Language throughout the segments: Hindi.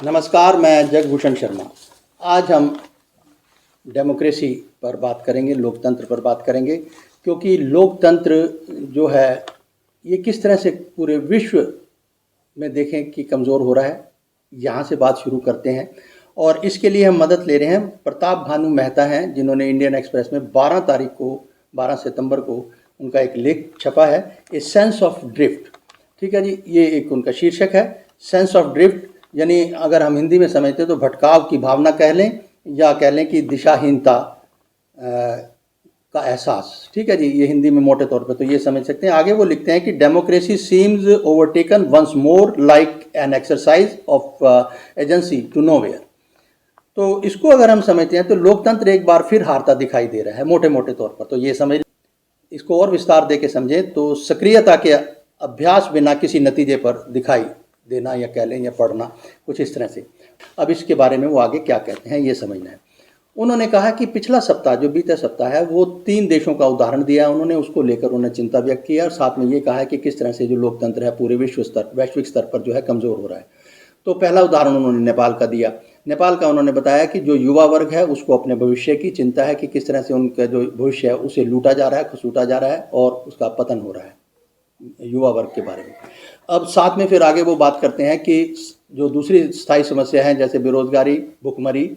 नमस्कार, मैं जगभूषण शर्मा। आज हम डेमोक्रेसी पर बात करेंगे, लोकतंत्र पर बात करेंगे, क्योंकि लोकतंत्र जो है ये किस तरह से पूरे विश्व में देखें कि कमज़ोर हो रहा है। यहाँ से बात शुरू करते हैं और इसके लिए हम मदद ले रहे हैं। प्रताप भानु मेहता हैं, जिन्होंने इंडियन एक्सप्रेस में 12 सितंबर को उनका एक लेख छपा है, ए सेंस ऑफ ड्रिफ्ट। ठीक है जी, ये एक उनका शीर्षक है, सेंस ऑफ ड्रिफ्ट, यानी अगर हम हिंदी में समझते तो भटकाव की भावना कह लें या कह लें कि दिशाहीनता का एहसास। ठीक है जी, ये हिंदी में मोटे तौर पे तो ये समझ सकते हैं। आगे वो लिखते हैं कि democracy seems overtaken once more like an exercise of agency to nowhere. तो इसको अगर हम समझते हैं तो लोकतंत्र एक बार फिर हारता दिखाई दे रहा है, मोटे मोटे तौर पर तो ये समझ। इसको और विस्तार दे के समझें तो सक्रियता के अभ्यास बिना किसी नतीजे पर दिखाई देना या कह लें या पढ़ना, कुछ इस तरह से। अब इसके बारे में वो आगे क्या कहते हैं ये समझना है। उन्होंने कहा कि पिछला सप्ताह जो बीते सप्ताह है वो 3 देशों का उदाहरण दिया उन्होंने, उसको लेकर उन्होंने चिंता व्यक्त किया और साथ में ये कहा है कि किस तरह से जो लोकतंत्र है पूरे वैश्विक स्तर पर जो है कमज़ोर हो रहा है। तो पहला उदाहरण उन्होंने नेपाल का दिया। नेपाल का उन्होंने बताया कि जो युवा वर्ग है उसको अपने भविष्य की चिंता है कि किस तरह से उनका जो भविष्य है उसे लूटा जा रहा है, खसूटा जा रहा है और उसका पतन हो रहा है, युवा वर्ग के बारे में। अब साथ में फिर आगे वो बात करते हैं कि जो दूसरी स्थायी समस्या है जैसे बेरोजगारी, भुखमरी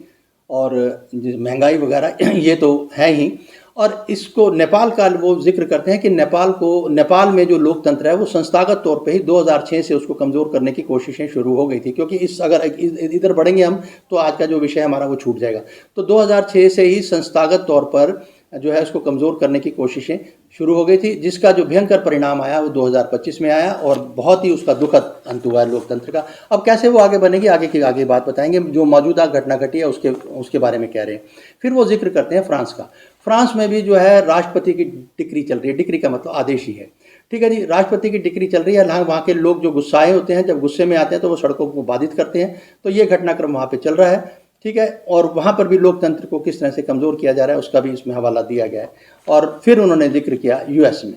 और महंगाई वगैरह ये तो है ही। और इसको नेपाल का वो जिक्र करते हैं कि नेपाल में जो लोकतंत्र है वो संस्थागत तौर पे ही 2006 से उसको कमज़ोर करने की कोशिशें शुरू हो गई थी, क्योंकि अगर इधर बढ़ेंगे हम तो आज का जो विषय हमारा वो छूट जाएगा। तो 2006 से ही संस्थागत तौर पर जो है उसको कमज़ोर करने की कोशिशें शुरू हो गई थी, जिसका जो भयंकर परिणाम आया वो 2025 में आया और बहुत ही उसका दुखद अंत हुआ है लोकतंत्र का। अब कैसे वो आगे बनेगी, आगे बात बताएंगे। जो मौजूदा घटना घटी है उसके बारे में कह रहे हैं। फिर वो जिक्र करते हैं फ्रांस का। फ्रांस में भी जो है राष्ट्रपति की डिक्री चल रही है। डिक्री का मतलब आदेश ही है। ठीक है जी, राष्ट्रपति की डिक्री चल रही है। वहाँ के लोग जो गुस्साए होते हैं, जब गुस्से में आते हैं तो वो सड़कों को बाधित करते हैं। तो ये घटनाक्रम वहाँ पे चल रहा है। ठीक है, और वहाँ पर भी लोकतंत्र को किस तरह से कमज़ोर किया जा रहा है उसका भी इसमें हवाला दिया गया है। और फिर उन्होंने जिक्र किया यूएस में।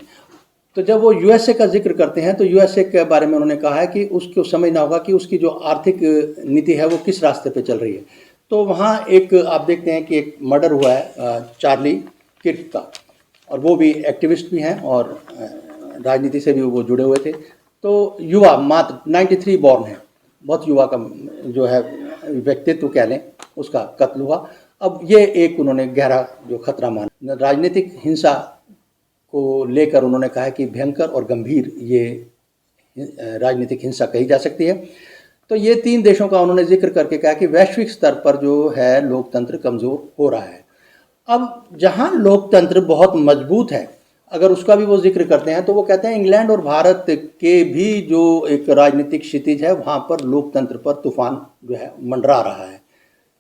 तो जब वो यूएसए का जिक्र करते हैं तो यूएसए के बारे में उन्होंने कहा है कि उसको समझना होगा कि उसकी जो आर्थिक नीति है वो किस रास्ते पे चल रही है। तो वहाँ एक आप देखते हैं कि एक मर्डर हुआ है चार्ली किर्क का, और वो भी एक्टिविस्ट भी हैं और राजनीति से भी वो जुड़े हुए थे। तो युवा मात्र 93 बॉर्न है, बहुत युवा का जो है व्यक्तित्व कह लें, उसका कत्ल हुआ। अब ये एक उन्होंने गहरा जो खतरा माना। राजनीतिक हिंसा को लेकर उन्होंने कहा कि भयंकर और गंभीर ये राजनीतिक हिंसा कही जा सकती है। तो ये 3 देशों का उन्होंने जिक्र करके कहा कि वैश्विक स्तर पर जो है लोकतंत्र कमज़ोर हो रहा है। अब जहाँ लोकतंत्र बहुत मजबूत है, अगर उसका भी वो जिक्र करते हैं तो वो कहते हैं इंग्लैंड और भारत के भी जो एक राजनीतिक क्षितिज है वहाँ पर लोकतंत्र पर तूफान जो है मंडरा रहा है।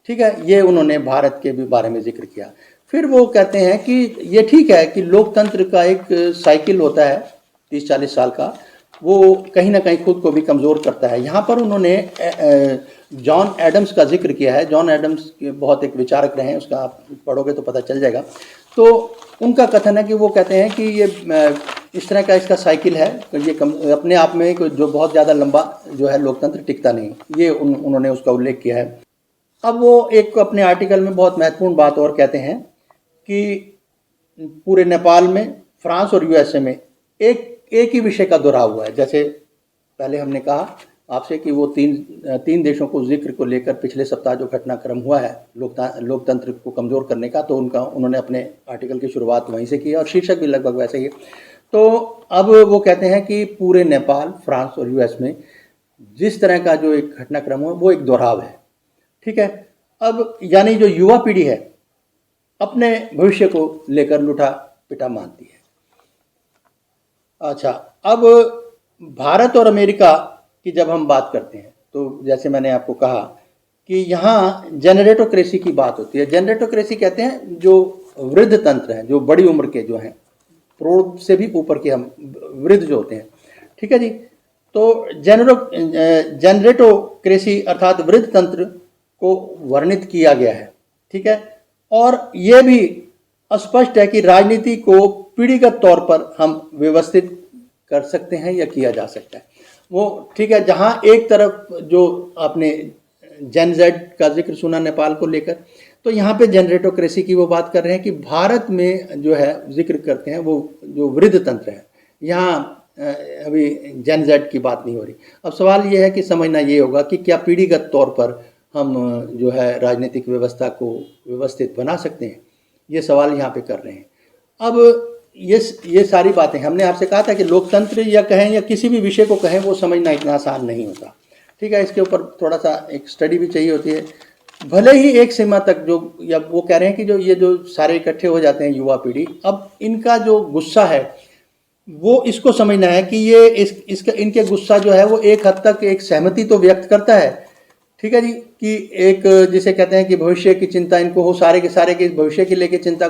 ठीक है, ये उन्होंने भारत के भी बारे में जिक्र किया। फिर वो कहते हैं कि ये ठीक है कि लोकतंत्र का एक साइकिल होता है 30-40 साल का, वो कहीं ना कहीं खुद को भी कमज़ोर करता है। यहाँ पर उन्होंने जॉन एडम्स का जिक्र किया है। जॉन एडम्स के बहुत एक विचारक रहे हैं, उसका आप पढ़ोगे तो पता चल जाएगा। तो उनका कथन है कि वो कहते हैं कि ये इस तरह का इसका साइकिल है, ये अपने आप में जो बहुत ज़्यादा लंबा जो है लोकतंत्र टिकता नहीं, ये उन्होंने उसका उल्लेख किया है। अब वो एक अपने आर्टिकल में बहुत महत्वपूर्ण बात और कहते हैं कि पूरे नेपाल में, फ्रांस और यूएसए में एक ही विषय का दोहराव हुआ है। जैसे पहले हमने कहा आपसे कि वो तीन देशों को जिक्र को लेकर पिछले सप्ताह जो घटनाक्रम हुआ है लोकतंत्र को कमज़ोर करने का, तो उन्होंने अपने आर्टिकल की शुरुआत वहीं से की और शीर्षक भी लगभग वैसे ही। तो अब वो कहते हैं कि पूरे नेपाल, फ्रांस और यूएस में जिस तरह का जो एक घटनाक्रम हुआ वो एक दोहराव है। ठीक है, अब यानी जो युवा पीढ़ी है अपने भविष्य को लेकर लूटा पिटा मानती है। अच्छा, अब भारत और अमेरिका की जब हम बात करते हैं तो जैसे मैंने आपको कहा कि यहाँ जेनरेटोक्रेसी की बात होती है। जेनरेटोक्रेसी कहते हैं जो वृद्ध तंत्र हैं, जो बड़ी उम्र के जो हैं, करोड़ से भी ऊपर के हम वृद्ध जो होते हैं। ठीक है जी, तो जेनरेटोक्रेसी अर्थात वृद्ध तंत्र को वर्णित किया गया है। ठीक है, और ये भी स्पष्ट है कि राजनीति को पीढ़ीगत तौर पर हम व्यवस्थित कर सकते हैं या किया जा सकता है। वो ठीक है, जहाँ एक तरफ जो आपने जेन जेड का जिक्र सुना नेपाल को लेकर। तो यहाँ पे जनरेटोक्रेसी की वो बात कर रहे हैं कि भारत में जो है जिक्र करते हैं वो जो वृद्ध तंत्र है, यहाँ अभी जेन जेड की बात नहीं हो रही। अब सवाल ये है कि समझना ये होगा कि क्या पीढ़ीगत तौर पर हम जो है राजनीतिक व्यवस्था को व्यवस्थित बना सकते हैं, ये सवाल यहाँ पे कर रहे हैं। अब ये सारी बातें हमने आपसे कहा था कि लोकतंत्र या कहें या किसी भी विषय को कहें वो समझना इतना आसान नहीं होता, ठीक है। इसके ऊपर थोड़ा सा एक स्टडी भी चाहिए होती है। भले ही एक सीमा तक जो, या वो कह रहे हैं कि जो ये जो सारे इकट्ठे हो जाते हैं युवा पीढ़ी, अब इनका जो गुस्सा है वो इसको समझना है कि ये इसका इनके गुस्सा जो है वो एक हद तक एक सहमति तो व्यक्त करता है, ठीक है जी, कि एक जिसे कहते हैं कि भविष्य की चिंता इनको हो, सारे के भविष्य के लेके चिंता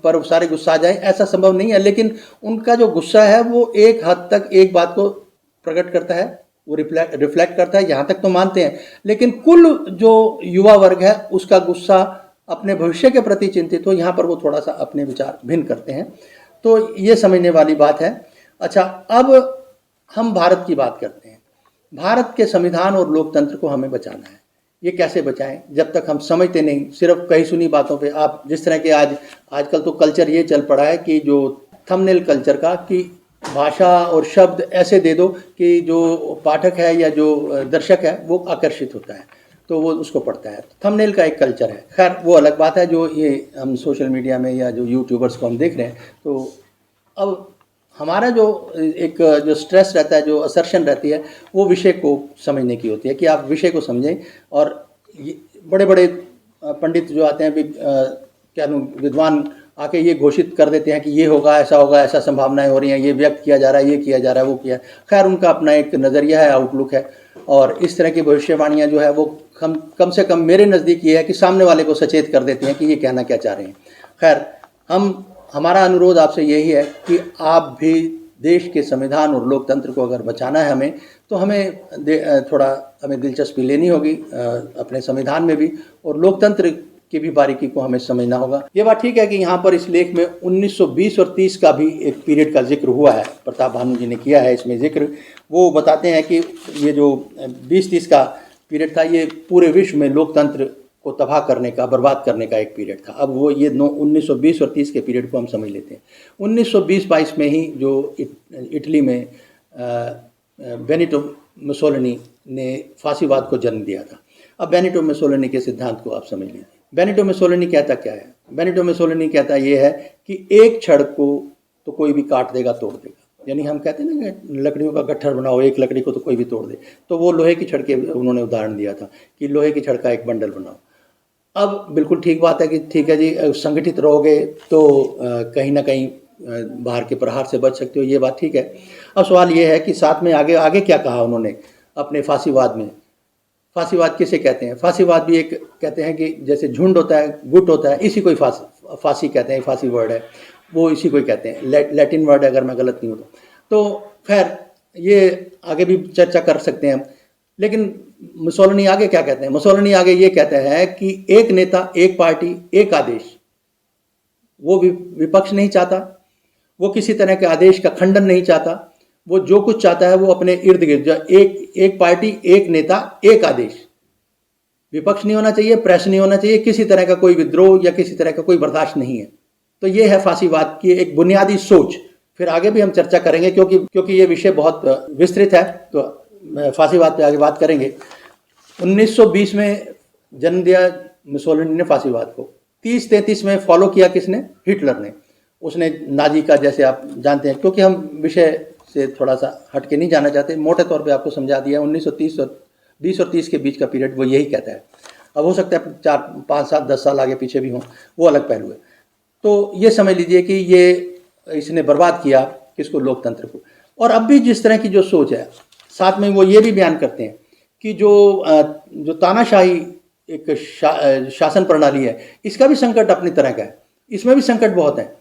पर सारे गुस्सा आ जाए, ऐसा संभव नहीं है। लेकिन उनका जो गुस्सा है वो एक हद तक एक बात को प्रकट करता है, वो रिफ्लेक्ट करता है, यहाँ तक तो मानते हैं। लेकिन कुल जो युवा वर्ग है उसका गुस्सा अपने भविष्य के प्रति चिंतित हो, यहाँ पर वो थोड़ा सा अपने विचार भिन्न करते हैं। तो ये समझने वाली बात है। अच्छा, अब हम भारत की बात करते हैं। भारत के संविधान और लोकतंत्र को हमें बचाना है। ये कैसे बचाएं जब तक हम समझते नहीं, सिर्फ कही सुनी बातों पे। आप जिस तरह के आजकल तो कल्चर ये चल पड़ा है कि जो थंबनेल कल्चर का, कि भाषा और शब्द ऐसे दे दो कि जो पाठक है या जो दर्शक है वो आकर्षित होता है, तो वो उसको पढ़ता है। थंबनेल का एक कल्चर है, खैर वो अलग बात है जो ये हम सोशल मीडिया में या जो यूट्यूबर्स को हम देख रहे हैं। तो अब हमारा जो एक जो स्ट्रेस रहता है, जो असर्शन रहती है, वो विषय को समझने की होती है कि आप विषय को समझें। और बड़े बड़े पंडित जो आते हैं, क्या विद्वान आके ये घोषित कर देते हैं कि ये होगा, ऐसा संभावनाएं हो रही हैं, ये व्यक्त किया जा रहा है, ये किया जा रहा है, वो किया। खैर उनका अपना एक नज़रिया है, आउटलुक है। और इस तरह की भविष्यवाणियाँ जो है वो कम से कम मेरे नज़दीक ये है कि सामने वाले को सचेत कर देती हैं कि ये कहना क्या चाह रहे हैं। खैर हमारा अनुरोध आपसे यही है कि आप भी देश के संविधान और लोकतंत्र को अगर बचाना है हमें, तो हमें थोड़ा दिलचस्पी लेनी होगी अपने संविधान में भी, और लोकतंत्र की भी बारीकी को हमें समझना होगा। ये बात ठीक है कि यहाँ पर इस लेख में 1920 और 30 का भी एक पीरियड का जिक्र हुआ है, प्रताप भानु जी ने किया है इसमें जिक्र। वो बताते हैं कि ये जो 20-30 का पीरियड था, ये पूरे विश्व में लोकतंत्र को तबाह करने का, बर्बाद करने का एक पीरियड था। अब वो ये 1920 और 30 के पीरियड को हम समझ लेते हैं। 1920-22 में ही जो इटली में बेनिटो मुसोलिनी ने फांसीवाद को जन्म दिया था। अब बेनिटो मुसोलिनी के सिद्धांत को आप समझ लीजिए। बेनिटो मुसोलिनी कहता क्या है? बेनिटो मुसोलिनी कहता ये है कि एक छड़ को तो कोई भी काट देगा, तोड़ देगा। यानी हम कहते हैं ना, लकड़ियों का गट्ठर बनाओ, एक लकड़ी को तो कोई भी तोड़ दे। तो वो लोहे की छड़ के उन्होंने उदाहरण दिया था कि लोहे की छड़ का एक बंडल बनाओ। अब बिल्कुल ठीक बात है कि ठीक है जी, संगठित रहोगे तो कहीं ना कहीं बाहर के प्रहार से बच सकते हो, ये बात ठीक है। अब सवाल ये है कि साथ में आगे आगे क्या कहा उन्होंने अपने फांसीवाद में। फांसीवाद किसे कहते हैं? फांसीवाद भी एक कहते हैं कि जैसे झुंड होता है, गुट होता है, इसी को ही फांसी कहते हैं। फांसी वर्ड है वो, इसी को ही कहते हैं, लैटिन वर्ड है अगर मैं गलत नहीं हूँ तो। खैर ये आगे भी चर्चा कर सकते हैं। लेकिन मुसोलिनी आगे क्या कहते हैं? मुसोलिनी आगे ये कहते हैं कि एक नेता, एक पार्टी, एक आदेश। वो विपक्ष नहीं चाहता, वो किसी तरह के आदेश का खंडन नहीं चाहता। वो जो कुछ चाहता है वो अपने इर्द गिर्द एक पार्टी, एक नेता, एक आदेश। विपक्ष नहीं होना चाहिए, प्रेस नहीं होना चाहिए, किसी तरह का कोई विद्रोह या किसी तरह का कोई बर्दाश्त नहीं है। तो ये है फांसीवाद की एक बुनियादी सोच। फिर आगे भी हम चर्चा करेंगे क्योंकि ये विषय बहुत विस्तृत है, तो फांसीवाद पे आगे बात करेंगे। 1920 में जन्म दिया मुसोलिनी ने फांसीवाद को। 30-33 में फॉलो किया किसने? हिटलर ने। उसने नाजी का, जैसे आप जानते हैं, क्योंकि हम विषय से थोड़ा सा हट के नहीं जाना चाहते, मोटे तौर पे आपको समझा दिया। 1930 और 20 और 30 के बीच का पीरियड वो यही कहता है। अब हो सकता है 4, 5, 7, 10 साल आगे पीछे भी हों, वो अलग पहलू है। तो ये समझ लीजिए कि ये इसने बर्बाद किया किसको? लोकतंत्र को। और अब भी जिस तरह की जो सोच है, साथ में वो ये भी बयान करते हैं कि जो तानाशाही एक शासन प्रणाली है, इसका भी संकट अपनी तरह का है। इसमें भी संकट बहुत है।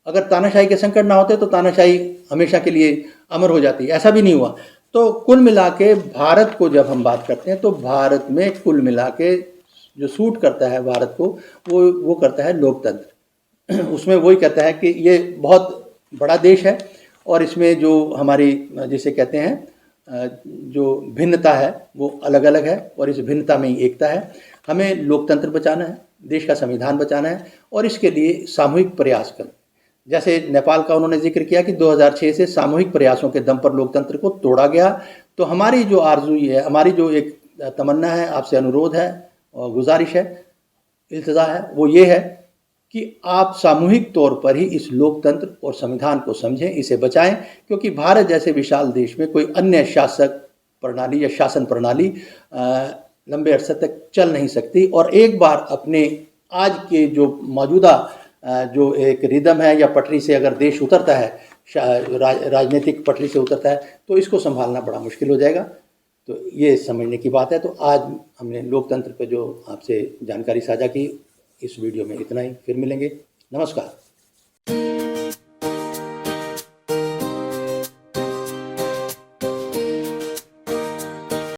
अगर तानाशाही के संकट ना होते तो तानाशाही हमेशा के लिए अमर हो जाती, ऐसा भी नहीं हुआ। तो कुल मिला के भारत को जब हम बात करते हैं तो भारत में कुल मिला के जो सूट करता है भारत को, वो करता है लोकतंत्र। उसमें वही कहता है कि ये बहुत बड़ा देश है और इसमें जो हमारी जिसे कहते हैं जो भिन्नता है वो अलग अलग है और इस भिन्नता में ही एकता है। हमें लोकतंत्र बचाना है, देश का संविधान बचाना है और इसके लिए सामूहिक प्रयास करना। जैसे नेपाल का उन्होंने जिक्र किया कि 2006 से सामूहिक प्रयासों के दम पर लोकतंत्र को तोड़ा गया। तो हमारी जो आरज़ू है, हमारी जो एक तमन्ना है, आपसे अनुरोध है और गुजारिश है, इल्तिजा है, वो ये है कि आप सामूहिक तौर पर ही इस लोकतंत्र और संविधान को समझें, इसे बचाएं, क्योंकि भारत जैसे विशाल देश में कोई अन्य शासक प्रणाली या शासन प्रणाली लंबे अरसे तक चल नहीं सकती। और एक बार अपने आज के जो मौजूदा जो एक रिदम है या पटरी से अगर देश उतरता है, राजनीतिक पटरी से उतरता है, तो इसको संभालना बड़ा मुश्किल हो जाएगा। तो ये समझने की बात है। तो आज हमने लोकतंत्र पे जो आपसे जानकारी साझा की, इस वीडियो में इतना ही। फिर मिलेंगे। नमस्कार।